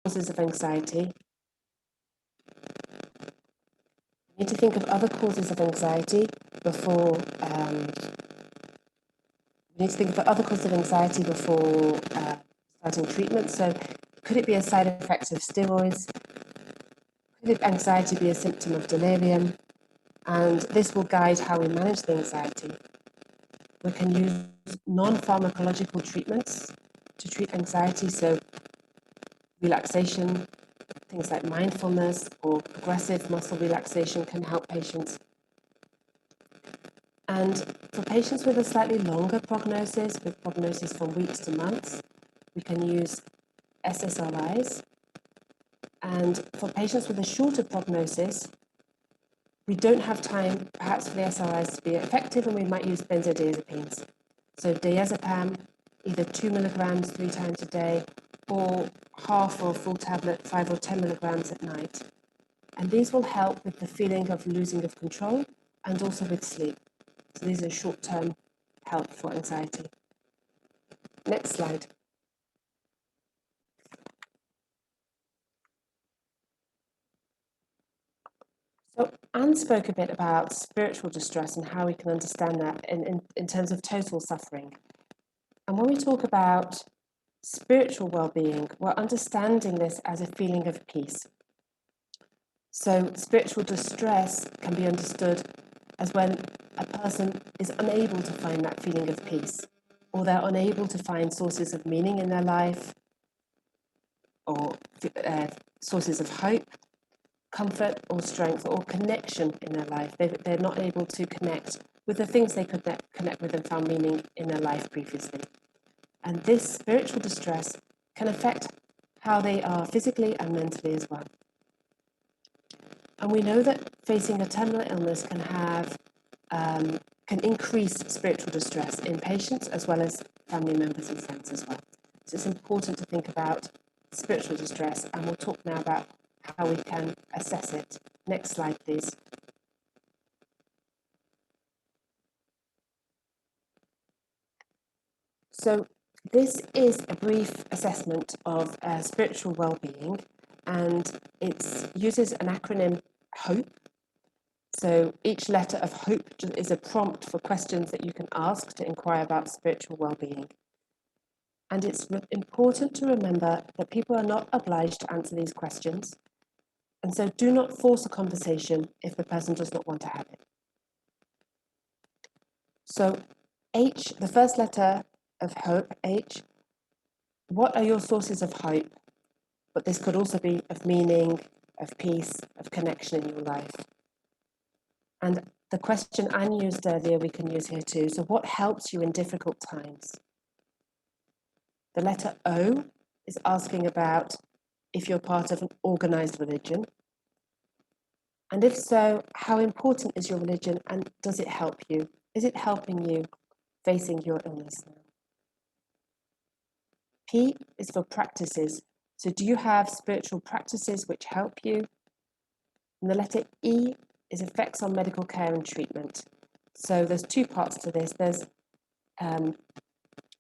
causes of anxiety. We need to think of other causes of anxiety before starting treatment. So could it be a side effect of steroids? Could anxiety be a symptom of delirium? And this will guide how we manage the anxiety. We can use non-pharmacological treatments to treat anxiety, so relaxation, things like mindfulness or progressive muscle relaxation can help patients. And for patients with a slightly longer prognosis, with prognosis from weeks to months, we can use SSRIs. And for patients with a shorter prognosis, we don't have time perhaps for the SRIs to be effective, and we might use benzodiazepines. So diazepam, either 2 milligrams 3 times a day, or half or full tablet 5 or 10 milligrams at night. And these will help with the feeling of losing of control and also with sleep. So these are short-term help for anxiety. Next slide. So Anne spoke a bit about spiritual distress and how we can understand that in terms of total suffering. And when we talk about spiritual well-being, we're understanding this as a feeling of peace. So spiritual distress can be understood as when a person is unable to find that feeling of peace, or they're unable to find sources of meaning in their life, or sources of hope, comfort or strength or connection in their life. They're not able to connect with the things they could connect with and found meaning in their life previously. And this spiritual distress can affect how they are physically and mentally as well. And we know that facing a terminal illness can increase spiritual distress in patients as well as family members and friends as well. So it's important to think about spiritual distress, and we'll talk now about how we can assess it. Next slide, please. So this is a brief assessment of spiritual well-being, and it uses an acronym HOPE. So each letter of HOPE is a prompt for questions that you can ask to inquire about spiritual well-being. And it's important to remember that people are not obliged to answer these questions. And so do not force a conversation if the person does not want to have it. So H, the first letter of hope, H, what are your sources of hope? But this could also be of meaning, of peace, of connection in your life. And the question Anne used earlier, we can use here too. So what helps you in difficult times? The letter O is asking about if you're part of an organized religion. And if so, how important is your religion, and does it help you? Is it helping you facing your illness now? P is for practices. So do you have spiritual practices which help you? And the letter E is effects on medical care and treatment. So there's two parts to this. There's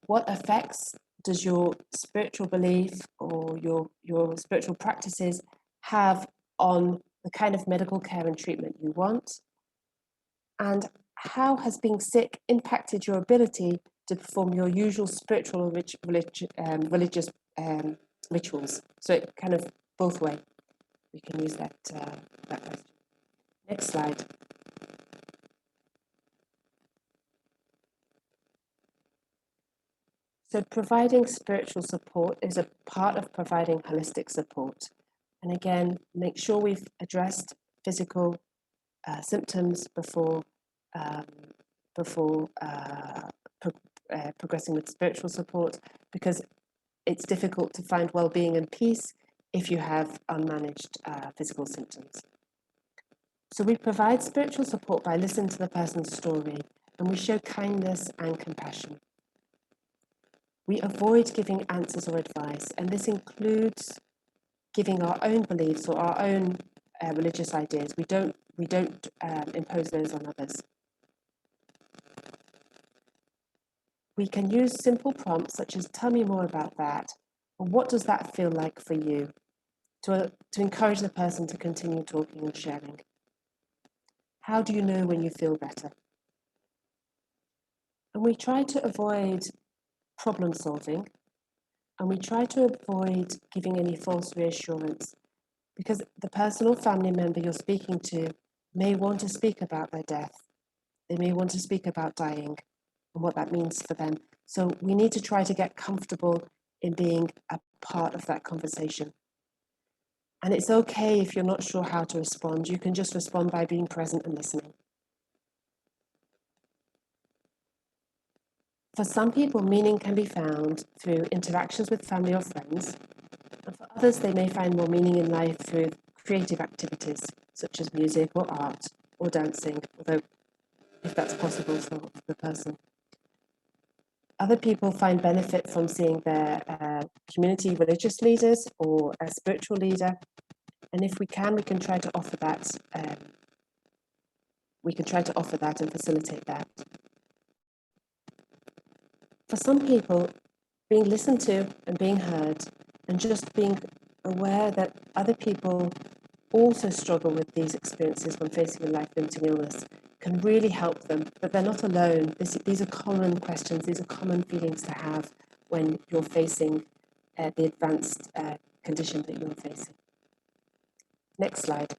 what effects does your spiritual belief or your spiritual practices have on the kind of medical care and treatment you want? And how has being sick impacted your ability to perform your usual spiritual or religious rituals? So it kind of both way. We can use that question. Next slide. So providing spiritual support is a part of providing holistic support. And again, make sure we've addressed physical symptoms before progressing with spiritual support, because it's difficult to find well-being and peace if you have unmanaged physical symptoms. So we provide spiritual support by listening to the person's story, and we show kindness and compassion. We avoid giving answers or advice, and this includes giving our own beliefs or our own religious ideas. We don't impose those on others. We can use simple prompts such as, tell me more about that, or what does that feel like for you? to encourage the person to continue talking and sharing. How do you know when you feel better? And we try to avoid problem solving, and we try to avoid giving any false reassurance, because the person or family member you're speaking to may want to speak about their death. They may want to speak about dying and what that means for them. So we need to try to get comfortable in being a part of that conversation. And it's okay if you're not sure how to respond. You can just respond by being present and listening. For some people, meaning can be found through interactions with family or friends. And for others, they may find more meaning in life through creative activities, such as music or art or dancing, although if that's possible for the person. Other people find benefit from seeing their community religious leaders or a spiritual leader. And if we can try to offer that. We can try to offer that and facilitate that. For some people, being listened to and being heard, and just being aware that other people also struggle with these experiences when facing a life-limiting illness can really help them, that they're not alone. These are common questions, these are common feelings to have when you're facing the advanced condition that you're facing. Next slide.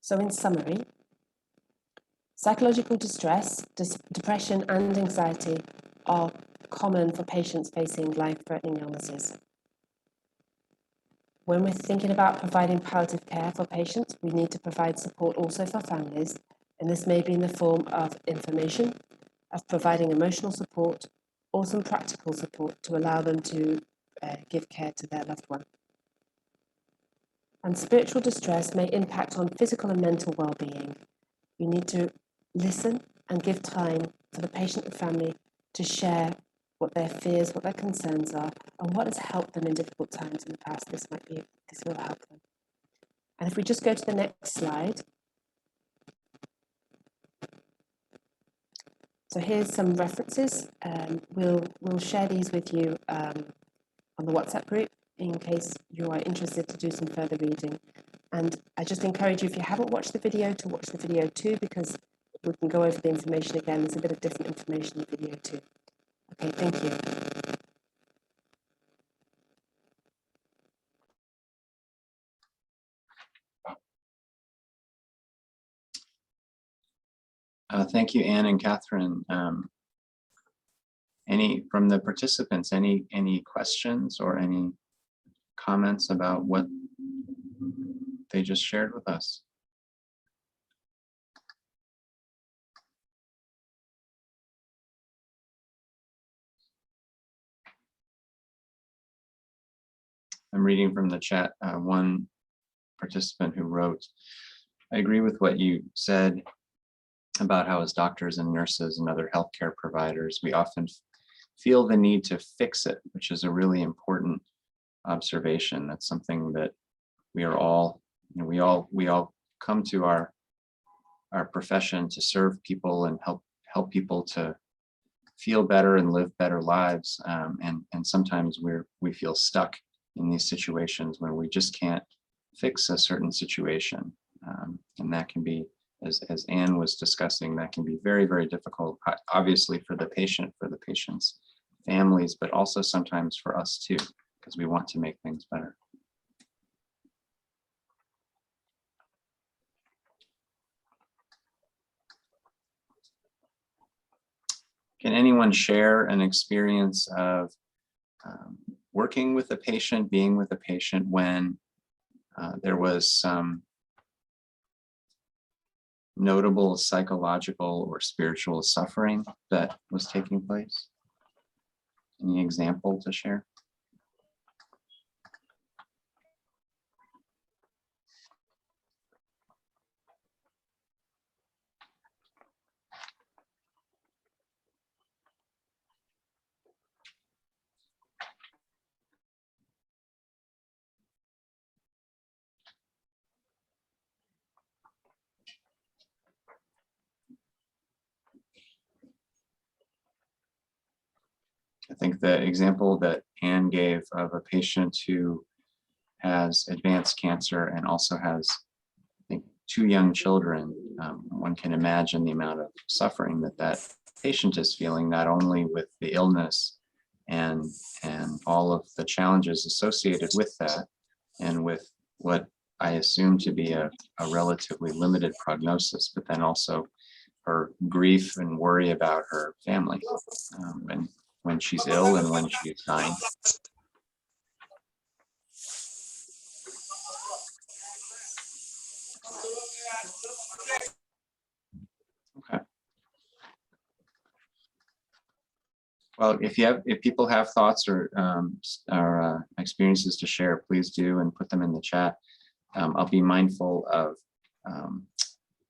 So in summary, psychological distress, depression and anxiety are common for patients facing life-threatening illnesses. When we're thinking about providing palliative care for patients, we need to provide support also for families, and this may be in the form of information, of providing emotional support, or some practical support to allow them to give care to their loved one. And spiritual distress may impact on physical and mental well-being. You need to listen and give time for the patient and family to share what their fears, what their concerns are, and what has helped them in difficult times in the past. This will help them. And if we just go to the next slide. So here's some references. We'll share these with you on the WhatsApp group in case you are interested to do some further reading. And I just encourage you, if you haven't watched the video, to watch the video too, because we can go over the information again. There's a bit of different information in the video too. Okay, thank you. Thank you, Anne and Kathryn. Any from the participants, any questions or any comments about what they just shared with us? I'm reading from the chat, one participant who wrote, I agree with what you said about how as doctors and nurses and other healthcare providers, we often feel the need to fix it, which is a really important observation. That's something that we are all, we all come to our profession to serve people and help people to feel better and live better lives. And sometimes we feel stuck in these situations where we just can't fix a certain situation. And that can be, as Anne was discussing, that can be very, very difficult, obviously for the patient, for the patient's families, but also sometimes for us too, because we want to make things better. Can anyone share an experience of working with a patient, being with a patient when there was some notable psychological or spiritual suffering that was taking place? Any example to share? I think the example that Anne gave of a patient who has advanced cancer and also has, I think, 2 young children, one can imagine the amount of suffering that that patient is feeling, not only with the illness and all of the challenges associated with that, and with what I assume to be a relatively limited prognosis, but then also her grief and worry about her family, and when she's ill and when she's dying. Okay. Well, if people have thoughts or experiences to share, please do and put them in the chat. I'll be mindful of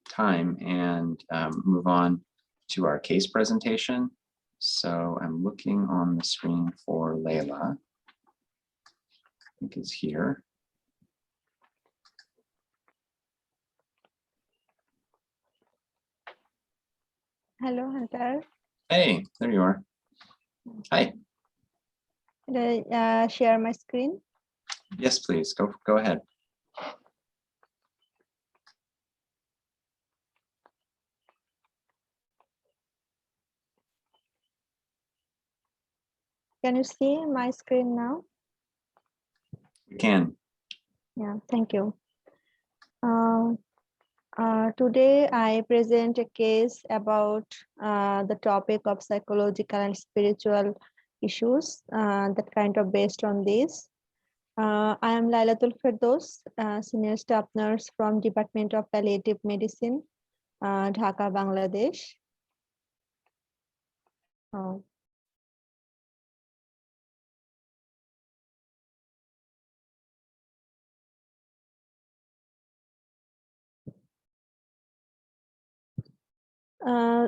time and move on to our case presentation. So I'm looking on the screen for Layla. I think it's here. Hello, Hunter. Hey, there you are. Hi. Can I share my screen? Yes, please. Go ahead. Can you see my screen now? You can. Yeah, thank you. Today I present a case about the topic of psychological and spiritual issues that kind of based on this. I am Lailatul Firdaus, Senior Staff Nurse from Department of Palliative Medicine, Dhaka, Bangladesh.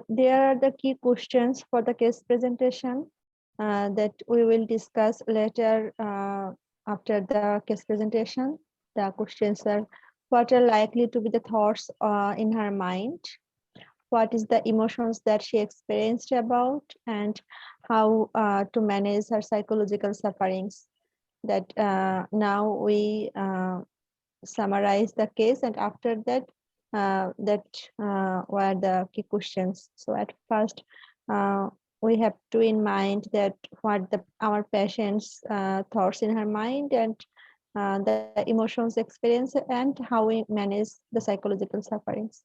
There are the key questions for the case presentation that we will discuss later after the case presentation. The questions are: what are likely to be the thoughts in her mind? What is the emotions that she experienced about, and how to manage her psychological sufferings? That now we summarize the case, and after that were the key questions. So at first we have to in mind that what our patient's thoughts in her mind, and the emotions experience, and how we manage the psychological sufferings.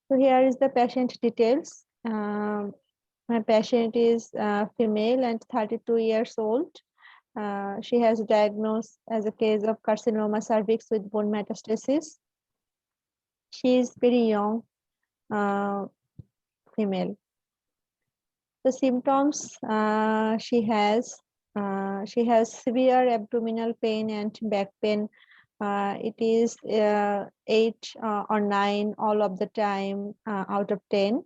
So here is the patient details. My patient is female and 32 years old. She has diagnosed as a case of carcinoma cervix with bone metastasis. She is very young female. The symptoms she has severe abdominal pain and back pain. It is 8 or 9 all of the time out of 10.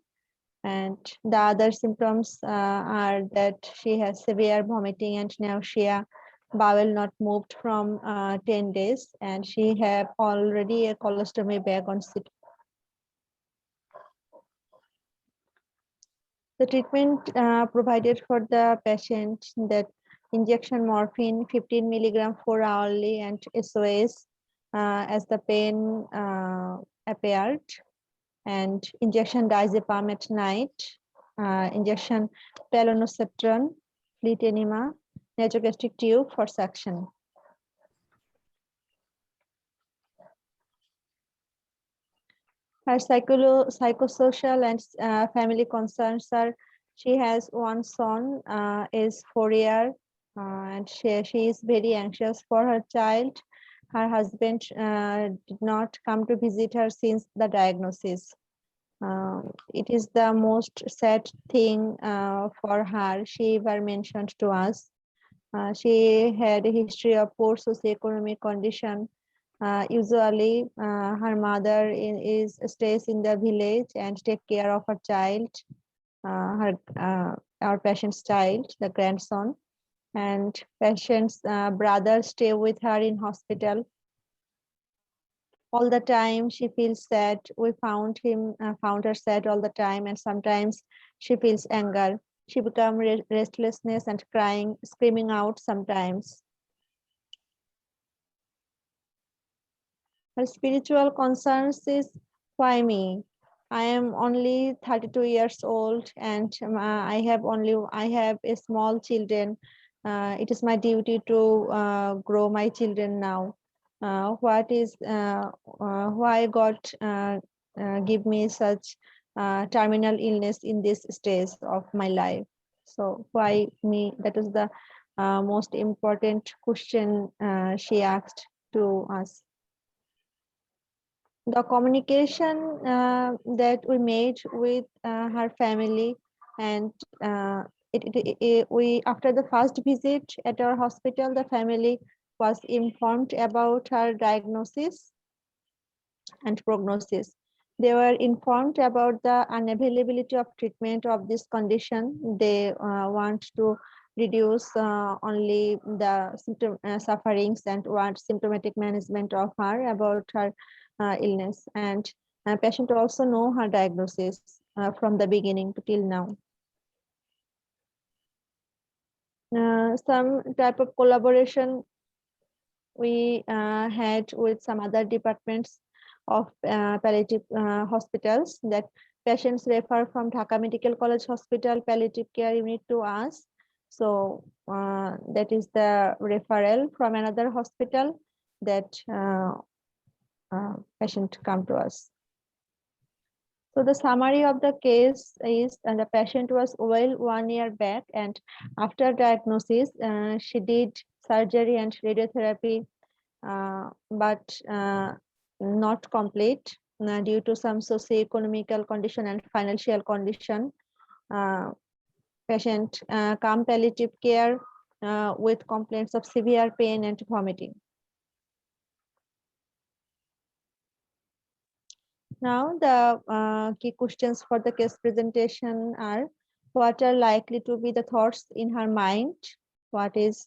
And the other symptoms are that she has severe vomiting and nausea, bowel not moved from 10 days, and she have already a colostomy bag on seat. The treatment provided for the patient, that injection morphine 15 milligram 4 hourly and SOS as the pain appeared, and injection diazepam at night, injection pelonoceptron, fleet enema, nasogastric tube for suction. Her psychosocial and family concerns are: she has one son, is 4 years, and she is very anxious for her child. Her husband did not come to visit her since the diagnosis. It is the most sad thing for her. She ever mentioned to us. She had a history of poor socioeconomic condition. Usually, her mother stays in the village and take care of her child, our patient's child, the grandson, and patient's brother stay with her in hospital. All the time she feels sad. We found her sad all the time, and sometimes she feels anger. She became restlessness and crying, screaming out sometimes. Her spiritual concerns is, why me? I am only 32 years old and I have a small children. It is my duty to grow my children now. Why God give me such terminal illness in this stage of my life? So why me? That is the most important question she asked to us. The communication that we made with her family, and we after the first visit at our hospital, the family was informed about her diagnosis and prognosis. They were informed about the unavailability of treatment of this condition. They want to reduce only the sufferings and want symptomatic management of her about her illness. And patient also know her diagnosis from the beginning to till now. Some type of collaboration we had with some other departments of palliative hospitals, that patients refer from Dhaka Medical College Hospital palliative care unit to us. So that is the referral from another hospital that patient come to us. So the summary of the case is, and the patient was well 1 year back, and after diagnosis, she did surgery and radiotherapy, but not complete due to some socio-economical condition and financial condition. Patient come palliative care with complaints of severe pain and vomiting. Now the key questions for the case presentation are: what are likely to be the thoughts in her mind? What is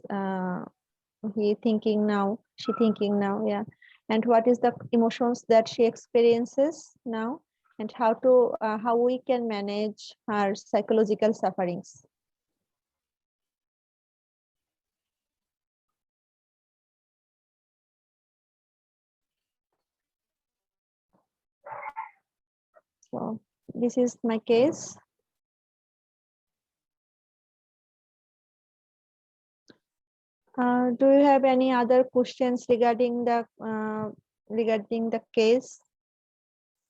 he thinking now? She thinking now, yeah. And what is the emotions that she experiences now? And how we can manage her psychological sufferings. So this is my case. Do you have any other questions regarding the case?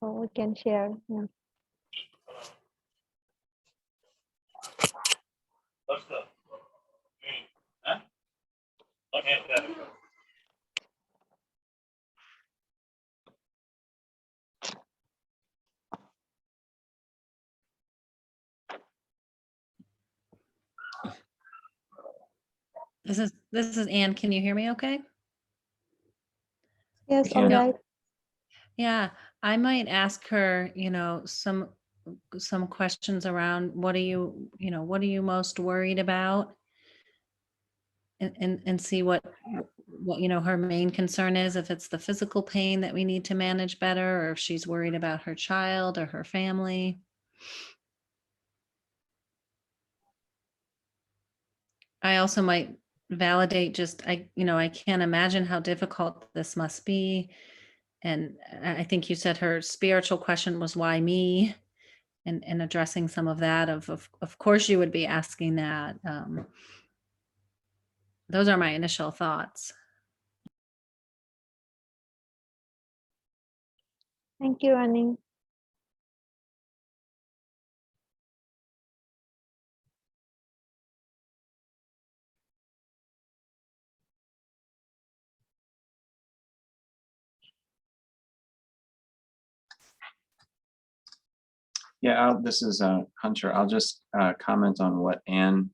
So we can share. Yeah. This is Anne. Can you hear me okay? Yes, can. all right. Yeah, I might ask her, some questions around what are you most worried about? And see what her main concern is, if it's the physical pain that we need to manage better, or if she's worried about her child or her family. I also might validate just, I can't imagine how difficult this must be. And I think you said her spiritual question was, why me? And addressing some of that, of course you would be asking that. Those are my initial thoughts. Thank you, Annie. Yeah, this is Hunter. I'll just comment on what Anne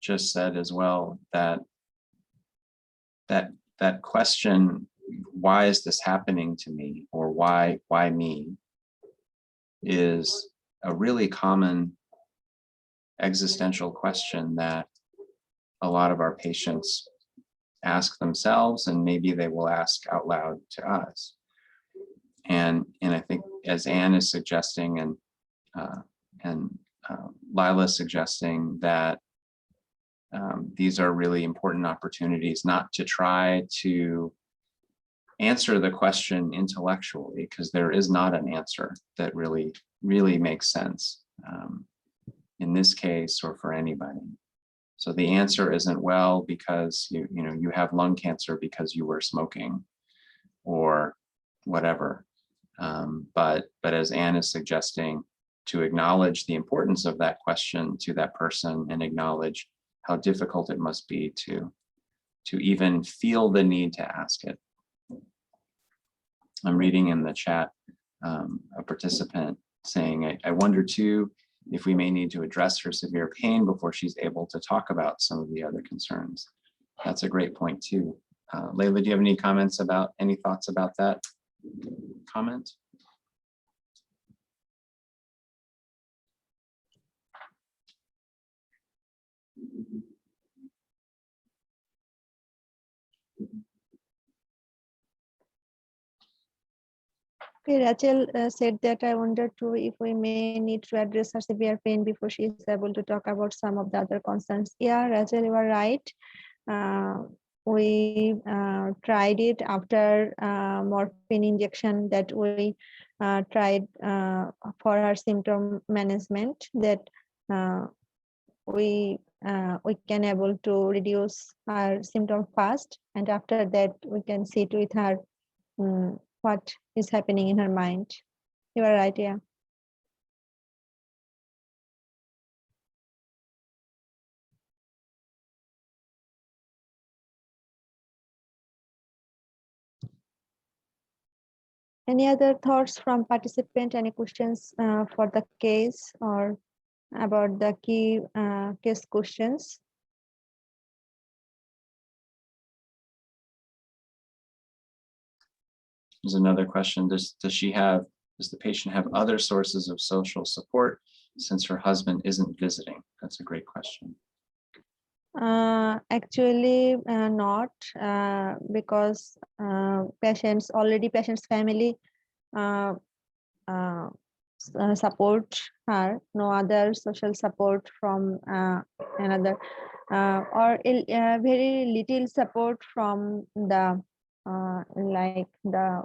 just said as well, that question, why is this happening to me, or why me, is a really common existential question that a lot of our patients ask themselves, and maybe they will ask out loud to us. And I think, as Anne is suggesting, and Lila suggesting that these are really important opportunities not to try to answer the question intellectually, because there is not an answer that really makes sense in this case or for anybody. So the answer isn't, well, because you have lung cancer because you were smoking or whatever. But as Anne is suggesting, to acknowledge the importance of that question to that person and acknowledge how difficult it must be to even feel the need to ask it. I'm reading in the chat a participant saying, I wonder too if we may need to address her severe pain before she's able to talk about some of the other concerns. That's a great point too. Layla, do you have any comments about, any thoughts about that comment? Okay, Rachel said that I wonder too if we may need to address her severe pain before she is able to talk about some of the other concerns. Yeah, Rachel, you are right. We tried it after morphine injection that we tried for her symptom management, that we can able to reduce her symptom fast, and after that we can sit with her what is happening in her mind. You are right, yeah. Any other thoughts from participant? Any questions for the case or about the key case questions? There's another question. Does the patient have other sources of social support since her husband isn't visiting? That's a great question. Actually not, because patient's family support her, no other social support from another or very little support from the like the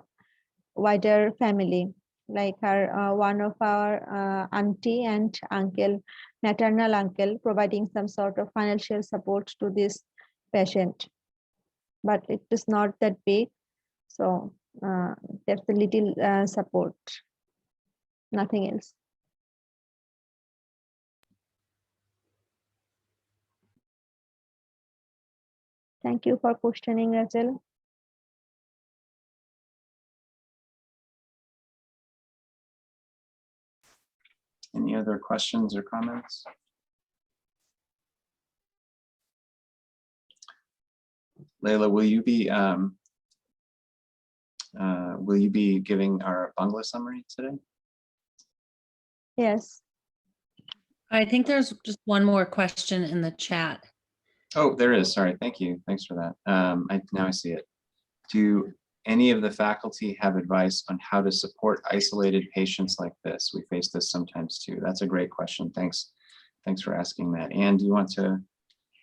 wider family, like her one of our auntie and uncle, maternal uncle, providing some sort of financial support to this patient, but it is not that big, so there's a little support, nothing else. Thank you for questioning, Rachel. Any other questions or comments? Layla, will you be giving our Bangla summary today? Yes. I think there's just one more question in the chat. Oh, there is. Sorry. Thank you. Thanks for that. Now I see it. Do any of the faculty have advice on how to support isolated patients like this? We face this sometimes too. That's a great question. Thanks for asking that. Anne, do you want to?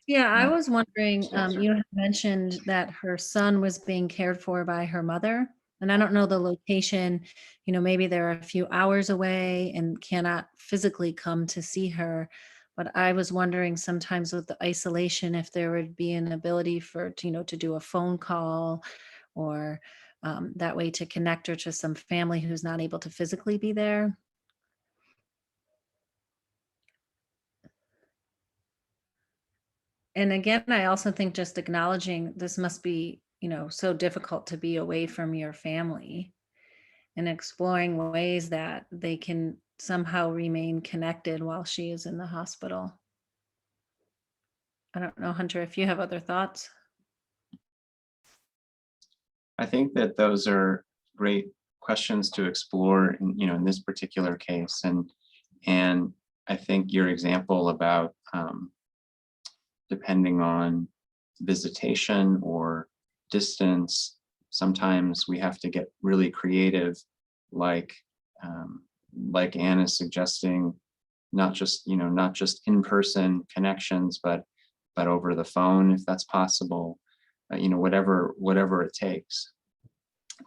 Yeah, I was wondering, you had mentioned that her son was being cared for by her mother, and I don't know the location, maybe they're a few hours away and cannot physically come to see her. But I was wondering sometimes with the isolation, if there would be an ability for, to do a phone call or that way to connect her to some family who's not able to physically be there. And again, I also think just acknowledging this must be, so difficult to be away from your family and exploring ways that they can somehow remain connected while she is in the hospital. I don't know, Hunter, if you have other thoughts. I think that those are great questions to explore in this particular case. And I think your example about depending on visitation or distance, sometimes we have to get really creative, like Anne is suggesting, not just, not just in-person connections, but over the phone, if that's possible, whatever it takes.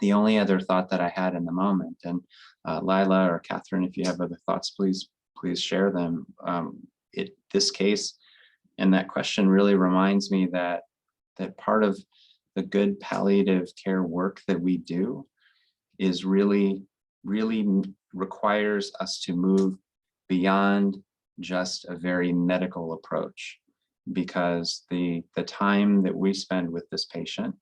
The only other thought that I had in the moment, and Lila or Kathryn, if you have other thoughts, please share them. This case and that question really reminds me that part of the good palliative care work that we do is really requires us to move beyond just a very medical approach, because the time that we spend with this patient,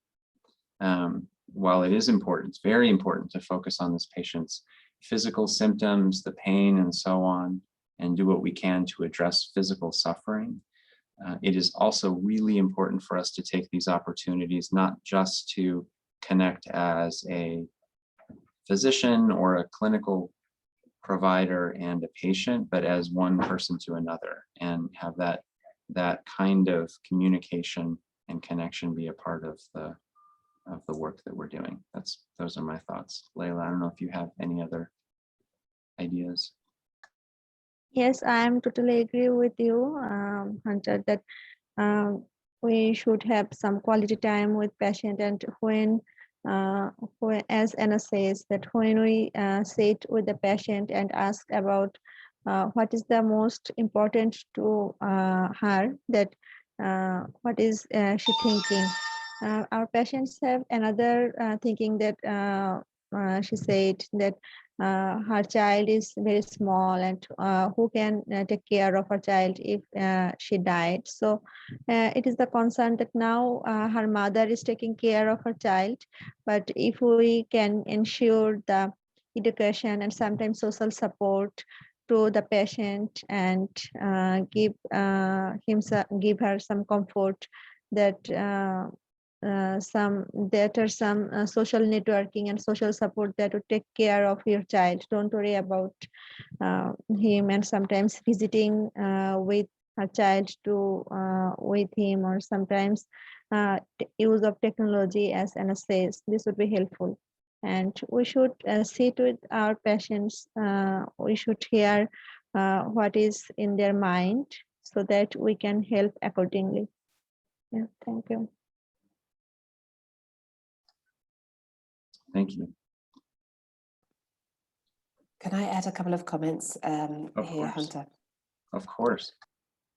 while it is important, it's very important to focus on this patient's physical symptoms, the pain and so on, and do what we can to address physical suffering. It is also really important for us to take these opportunities, not just to connect as a physician or a clinical provider and a patient, but as one person to another, and have that kind of communication and connection be a part of the work that we're doing. Those are my thoughts. Layla, I don't know if you have any other ideas. Yes, I am totally agree with you, Hunter, that we should have some quality time with patient, and when as Anna says, that when we sit with the patient and ask about what is the most important to her, that what is she thinking. Our patients have another thinking, that she said that her child is very small, and who can take care of her child if she died. So it is the concern that now her mother is taking care of her child, but if we can ensure the education and sometimes social support to the patient, and give her some comfort, that some social networking and social support that would take care of your child. Don't worry about him, and sometimes visiting with her child to with him, or sometimes use of technology, as Anna says, this would be helpful. And we should sit with our patients. We should hear what is in their mind, so that we can help accordingly. Yeah, thank you. Thank you. Can I add a couple of comments Of here, course. Hunter? Of course.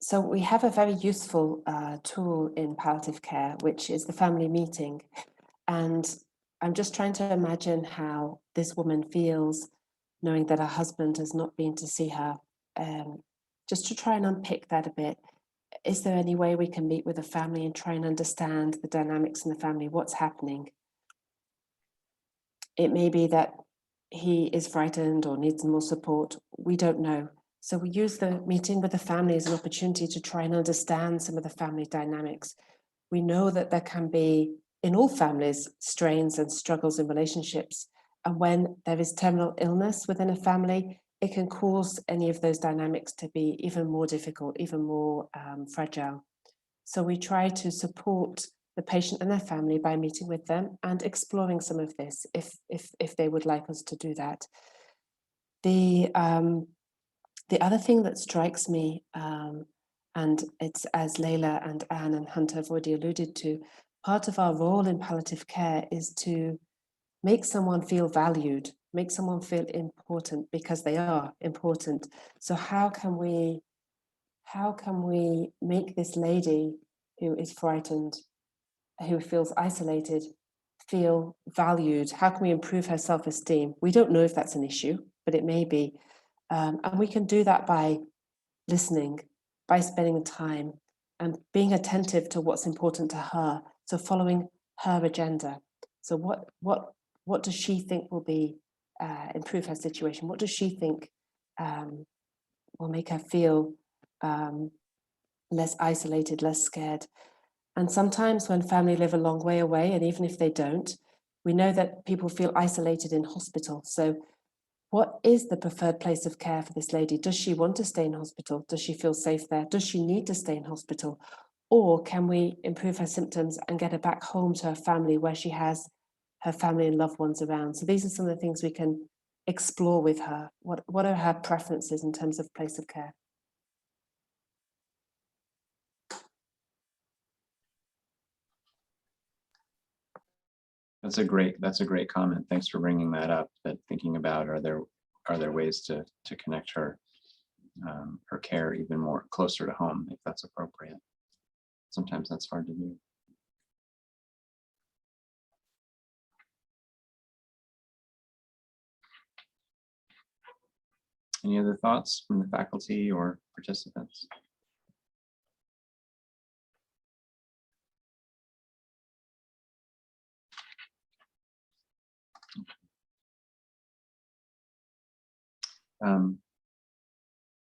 So we have a very useful tool in palliative care, which is the family meeting. And I'm just trying to imagine how this woman feels knowing that her husband has not been to see her. Just to try and unpick that a bit, is there any way we can meet with the family and try and understand the dynamics in the family, what's happening? It may be that he is frightened or needs more support. We don't know. So we use the meeting with the family as an opportunity to try and understand some of the family dynamics. We know that there can be, in all families, strains and struggles in relationships. And when there is terminal illness within a family, it can cause any of those dynamics to be even more difficult, even more fragile. So we try to support the patient and their family by meeting with them and exploring some of this if they would like us to do that. The other thing that strikes me, and it's as Layla and Anne and Hunter have already alluded to, part of our role in palliative care is to make someone feel valued, make someone feel important, because they are important. So how can we make this lady who is frightened, who feels isolated, feel valued? How can we improve her self-esteem? We don't know if that's an issue, but it may be. And we can do that by listening, by spending time and being attentive to what's important to her. So following her agenda. So what does she think will be improve her situation? What does she think will make her feel less isolated, less scared? And sometimes when family live a long way away, and even if they don't, we know that people feel isolated in hospital. So what is the preferred place of care for this lady? Does she want to stay in hospital? Does she feel safe there? Does she need to stay in hospital? Or can we improve her symptoms and get her back home to her family, where she has her family and loved ones around? So these are some of the things we can explore with her? What are her preferences in terms of place of care? That's a great comment. Thanks for bringing that up. That thinking about are there ways to connect her her care even more closer to home if that's appropriate. Sometimes that's hard to do. Any other thoughts from the faculty or participants?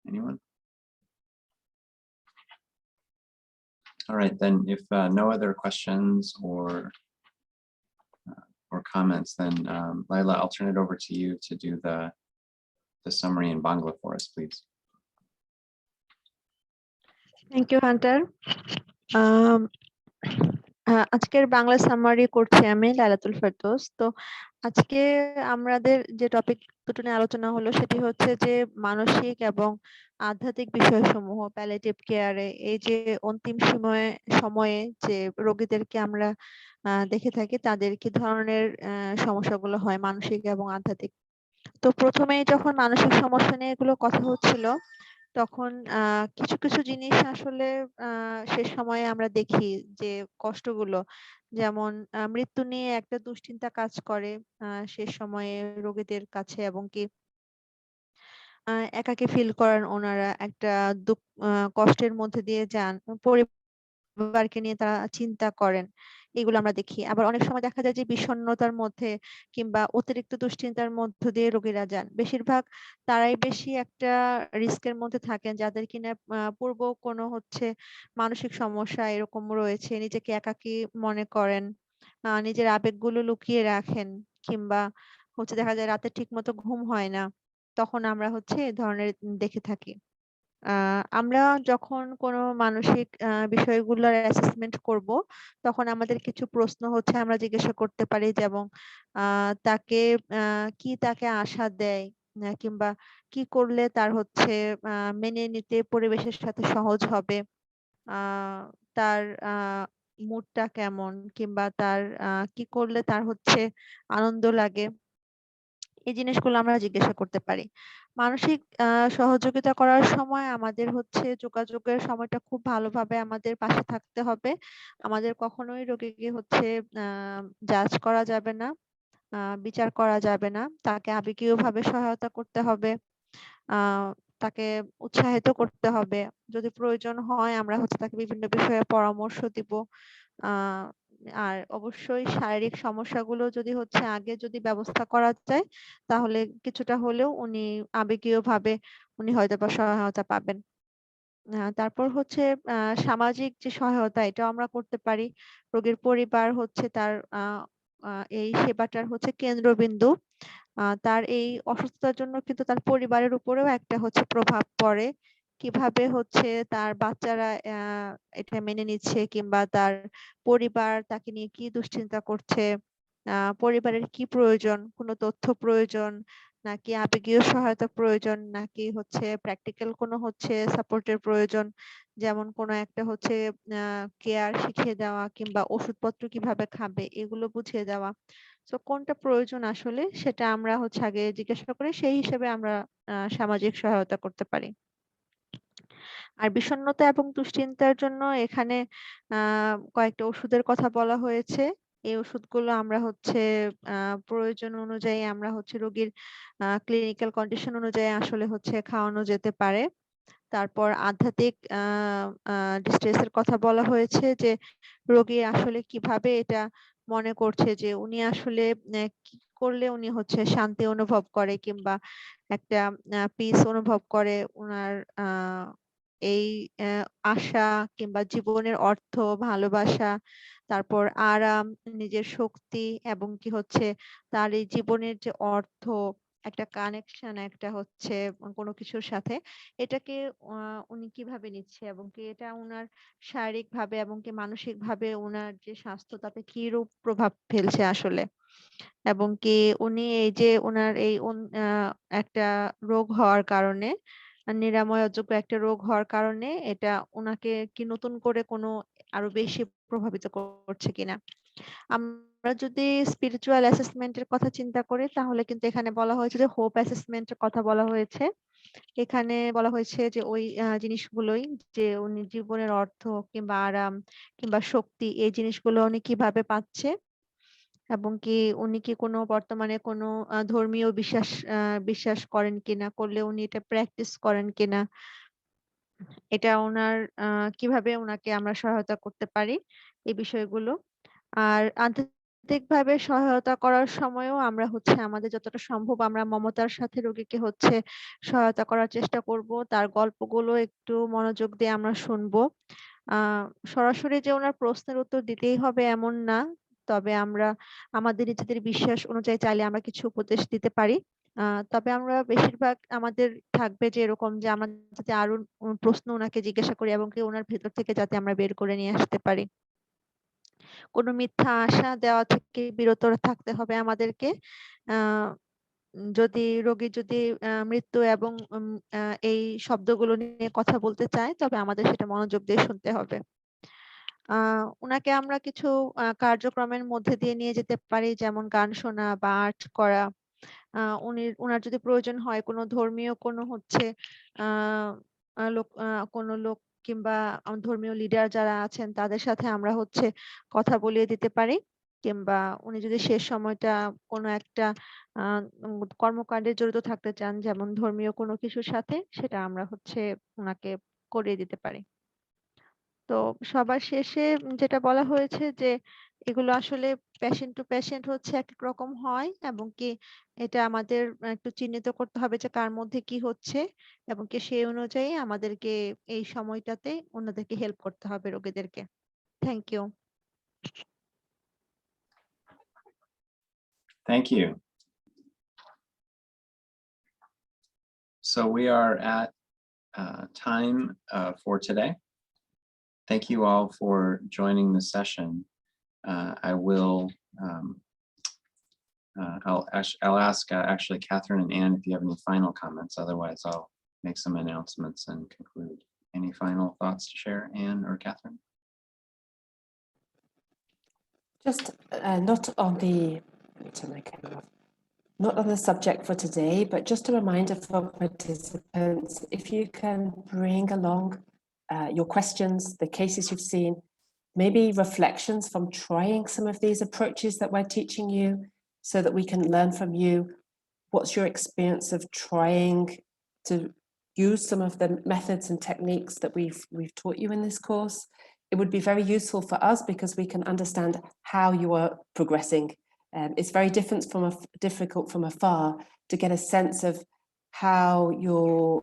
Anyone? All right, then if no other questions or comments, then Laila, I'll turn it over to you to do the summary in Bangla for us, please. Thank you, Hunter. আজকের Bangla summary করছি আমি লাইলাতুল ফেরদৌস। তো আজকে আমাদের যে topic দুটো নিয়ে আলোচনা হলো সেটি হচ্ছে যে মানসিক এবং আধ্যাত্মিক বিষয়সমূহ প্যালিয়েটিভ কেয়ারে, এই যে অন্তিম সময়ে যে রোগীদেরকে আমরা দেখে থাকি তাদের কি ধরনের সমস্যাগুলো হয় মানসিক এবং আধ্যাত্মিক। তো প্রথমেই যখন মানসিক সমস্যা নিয়ে এগুলো কথা হচ্ছিল তখন কিছু কিছু জিনিস আসলে সে সময়ে আমরা দেখি যে কষ্টগুলো, যেমন মৃত্যু নিয়ে একটা দুশ্চিন্তা কাজ করে সে সময়ে রোগীদের কাছে, এবং কি একাকী ফিল করেন ওনারা, একটা দুঃখ কষ্টের মধ্যে দিয়ে যান, পরিবারকে নিয়ে তারা চিন্তা করেন, এগুলো আমরা দেখি। আবার অনেক সময় দেখা যায় যে বিষণ্ণতার মধ্যে কিংবা অতিরিক্ত দুশ্চিন্তার মধ্য দিয়ে রোগীরা যান। বেশিরভাগ তারাই বেশি একটা রিস্কের মধ্যে থাকেন যাদের কিনা পূর্ব কোনো হচ্ছে মানসিক সমস্যা এরকম রয়েছে, নিজেকে একাকী মনে করেন, নিজের আবেগগুলো লুকিয়ে রাখেন, কিংবা হচ্ছে দেখা যায় রাতে ঠিক মতো ঘুম হয় না, তখন আমরা হচ্ছে এ ধরনের দেখে থাকি। আমরা যখন কোনো মানসিক বিষয়গুলোর অ্যাসেসমেন্ট করব তখন আমাদের কিছু প্রশ্ন হচ্ছে আমরা জিজ্ঞাসা করতে পারি, যেমন তাকে কি তাকে আশা দেয়, কিংবা কি করলে তার হচ্ছে মেনে নিতে পরিবেশের সাথে সহজ হবে, তার মুডটা কেমন, কিংবা তার কি করলে তার হচ্ছে আনন্দ লাগে, এই জিনিসগুলো আমরা জিজ্ঞাসা করতে পারি। মানসিক সহযোগিতা করার সময় আমাদের হচ্ছে যোগাযোগের সময়টা খুব ভালোভাবে আমাদের পাশে থাকতে হবে। আমাদের কখনোই রোগীকে হচ্ছে জাজ করা যাবে না, বিচার করা যাবে না। তাকে আবেগীয়ভাবে সহায়তা করতে হবে, তাকে উৎসাহিত করতে হবে। যদি প্রয়োজন হয় আমরা হচ্ছে তাকে বিভিন্ন বিষয়ে পরামর্শ দিব। আর অবশ্যই শারীরিক সমস্যাগুলো যদি হচ্ছে আগে যদি ব্যবস্থা করা যায় তাহলে কিছুটা হলেও উনি আবেগীয়ভাবে উনি হয়তোবা সহায়তা পাবেন। তারপর হচ্ছে সামাজিক যে সহায়তা এটাও আমরা করতে পারি। রোগীর পরিবার হচ্ছে তার এই সেবাটার হচ্ছে কেন্দ্রবিন্দু। তার এই অসুস্থতার জন্য কিন্তু তার পরিবারের উপরেও একটা হচ্ছে প্রভাব পড়ে। কিভাবে হচ্ছে তার বাচ্চারা এটা মেনে নিচ্ছে, কিংবা তার পরিবার তাকে নিয়ে কি দুশ্চিন্তা করছে, পরিবারের কি প্রয়োজন, কোনো তথ্য প্রয়োজন, নাকি আবেগীয় সহায়তা প্রয়োজন, নাকি হচ্ছে প্র্যাকটিক্যাল কোনো হচ্ছে সাপোর্টের প্রয়োজন, যেমন কোনো একটা হচ্ছে কেয়ার শিখিয়ে দেওয়া কিংবা ওষুধপত্র কিভাবে খাবে এগুলো বুঝিয়ে দেওয়া। তো কোনটা প্রয়োজন আসলে সেটা আমরা হচ্ছে আগে জিজ্ঞাসা করে সেই হিসেবে আমরা সামাজিক সহায়তা করতে পারি। আর বিষণ্ণতা এবং দুশ্চিন্তার জন্য এখানে কয়েকটা ওষুধের কথা বলা হয়েছে। এই ওষুধগুলো আমরা হচ্ছে প্রয়োজন অনুযায়ী আমরা হচ্ছে রোগীর ক্লিনিক্যাল কন্ডিশন অনুযায়ী আসলে হচ্ছে খাওয়ানো যেতে পারে। তারপর আধ্যাত্মিক ডিস্ট্রেসের কথা বলা হয়েছে, যে রোগী আসলে কিভাবে এটা মনে করছে যে উনি আসলে কি করলে উনি হচ্ছে শান্তি অনুভব করে, কিংবা একটা পিস অনুভব করে, উনার এই আশা কিংবা জীবনের অর্থ, ভালোবাসা, তারপর আরাম, নিজের শক্তি, এবং কি হচ্ছে তার এই জীবনের যে অর্থ, একটা কানেকশন, একটা হচ্ছে কোনো কিছুর সাথে, এটাকে উনি কিভাবে নিচ্ছে এবং কি এটা উনার শারীরিকভাবে এবং কি মানসিকভাবে উনার যে স্বাস্থ্য তাতে কিরূপ প্রভাব ফেলছে আসলে। এবং কি উনি এই যে উনার এই একটা রোগ হওয়ার কারণে, নিরাময় অযোগ্য একটা রোগ হওয়ার কারণে এটা উনাকে কি নতুন করে কোনো আরো বেশি প্রভাবিত করছে কিনা? আমরা যদি স্পিরিচুয়াল অ্যাসেসমেন্ট এর কথা চিন্তা করি তাহলে কিন্তু এখানে বলা হয়েছে যে হোপ অ্যাসেসমেন্ট এর কথা বলা হয়েছে। এখানে বলা হয়েছে যে ওই জিনিসগুলোই, যে উনি জীবনের অর্থ কিংবা আরাম কিংবা শক্তি এই জিনিসগুলো উনি কিভাবে পাচ্ছে এবং কি উনি কি কোনো বর্তমানে কোনো ধর্মীয় বিশ্বাস করেন কিনা, করলে উনি এটা প্র্যাকটিস করেন কিনা, এটা উনার কিভাবে উনাকে আমরা সহায়তা করতে পারি এই বিষয়গুলো। আর আন্তর্জাতিকভাবে সহায়তা করার সময়ও আমরা হচ্ছে আমাদের যতটা সম্ভব আমরা মমতার সাথে রোগীকে হচ্ছে সহায়তা করার চেষ্টা করব। তার গল্পগুলো একটু মনোযোগ দিয়ে আমরা শুনবো। আ সরাসরি যে উনার প্রশ্নের উত্তর দিতেই হবে এমন না। তবে আমরা আমাদের নিজেদের বিশ্বাস অনুযায়ী চাইলে আমরা কিছু উপদেশ দিতে পারি। তবে আমরা বেশিরভাগ আমাদের থাকবে যে এরকম যে আমরা যাতে আরো প্রশ্ন উনাকে জিজ্ঞাসা করি এবং কি উনার ভেতর থেকে যাতে আমরা বের করে নিয়ে আসতে পারি। কোনো মিথ্যা আশা দেওয়া থেকে বিরত থাকতে হবে আমাদেরকে। আ যদি রোগী যদি মৃত্যু এবং এই শব্দগুলো নিয়ে কথা বলতে চায় তবে আমাদের সেটা মনোযোগ দিয়ে শুনতে হবে। আ উনাকে আমরা কিছু কার্যক্রমের মধ্যে দিয়ে নিয়ে যেতে পারি, যেমন গান শোনা বা আর্ট করা। উনার যদি প্রয়োজন হয় কোনো ধর্মীয় কোনো হচ্ছে আ আ লোক আ কোনো লোক কিংবা ধর্মীয় লিডার যারা আছেন তাদের সাথে আমরা হচ্ছে কথা বলিয়ে দিতে পারি। কিংবা উনি যদি শেষ সময়টা কোনো একটা আ কর্মকাণ্ডে জড়িত থাকতে চান, যেমন ধর্মীয় কোনো কিছুর সাথে, সেটা আমরা হচ্ছে উনাকে করিয়ে দিতে পারি। তো সবার শেষে যেটা বলা হয়েছে যে এগুলো আসলে পেশেন্ট টু পেশেন্ট হচ্ছে একেক রকম হয় এবং কি এটা আমাদের একটু চিহ্নিত করতে হবে যে কার মধ্যে কি হচ্ছে এবং কি সেই অনুযায়ী আমাদেরকে এই সময়টাতে অন্যদেরকে হেল্প করতে হবে রোগীদেরকে। Thank you. Thank you. So we are at time for today. Thank you all for joining the session. I will, I'll ask actually Kathryn and Ann if you have any final comments. Otherwise, I'll make some announcements and conclude. Any final thoughts to share, Ann or Kathryn? Just not on the, let me turn my camera off. Not on the subject for today, but just a reminder for participants, if you can bring along your questions, the cases you've seen, maybe reflections from trying some of these approaches that we're teaching you so that we can learn from you. What's your experience of trying to use some of the methods and techniques that we've taught you in this course? It would be very useful for us because we can understand how you are progressing. It's very difficult from afar to get a sense of how you're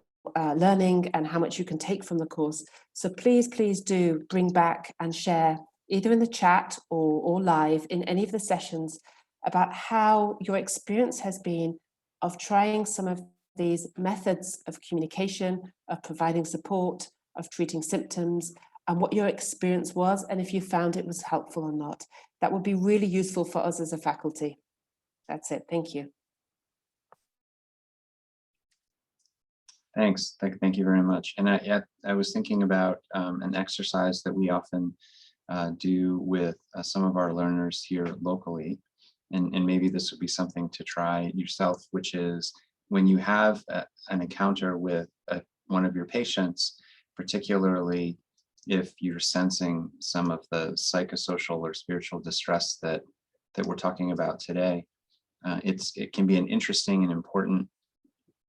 learning and how much you can take from the course. So please do bring back and share either in the chat or live in any of the sessions about how your experience has been of trying some of these methods of communication, of providing support, of treating symptoms, and what your experience was, and if you found it was helpful or not. That would be really useful for us as a faculty. That's it. Thank you. Thanks. Thank you very much. And I was thinking about an exercise that we often do with some of our learners here locally. And maybe this would be something to try yourself, which is when you have an encounter with one of your patients, particularly if you're sensing some of the psychosocial or spiritual distress that we're talking about today, it can be an interesting and important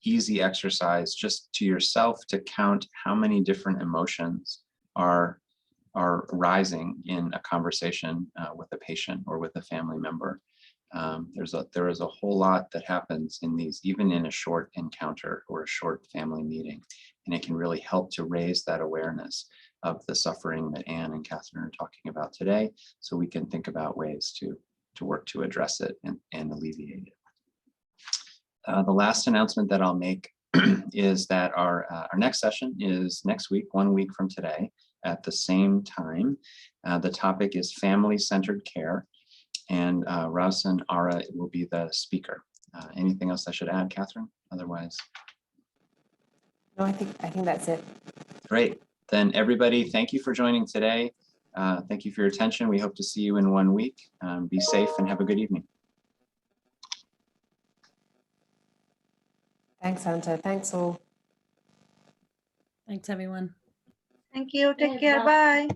easy exercise just to yourself to count how many different emotions are rising in a conversation with a patient or with a family member. There is a whole lot that happens in these, even in a short encounter or a short family meeting, and it can really help to raise that awareness of the suffering that Ann and Kathryn are talking about today, so we can think about ways to work to address it and alleviate it. The last announcement that I'll make is that our next session is next week, 1 week from today at the same time. The topic is family-centered care, and Russ and Ara will be the speaker. Anything else I should add, Kathryn? Otherwise, No, I think that's it. great. Then everybody, thank you for joining today. Thank you for your attention. We hope to see you in 1 week. Be safe and have a good evening. Thanks, Anta. Thanks all. Thanks, everyone. Thank you. Take care. Bye.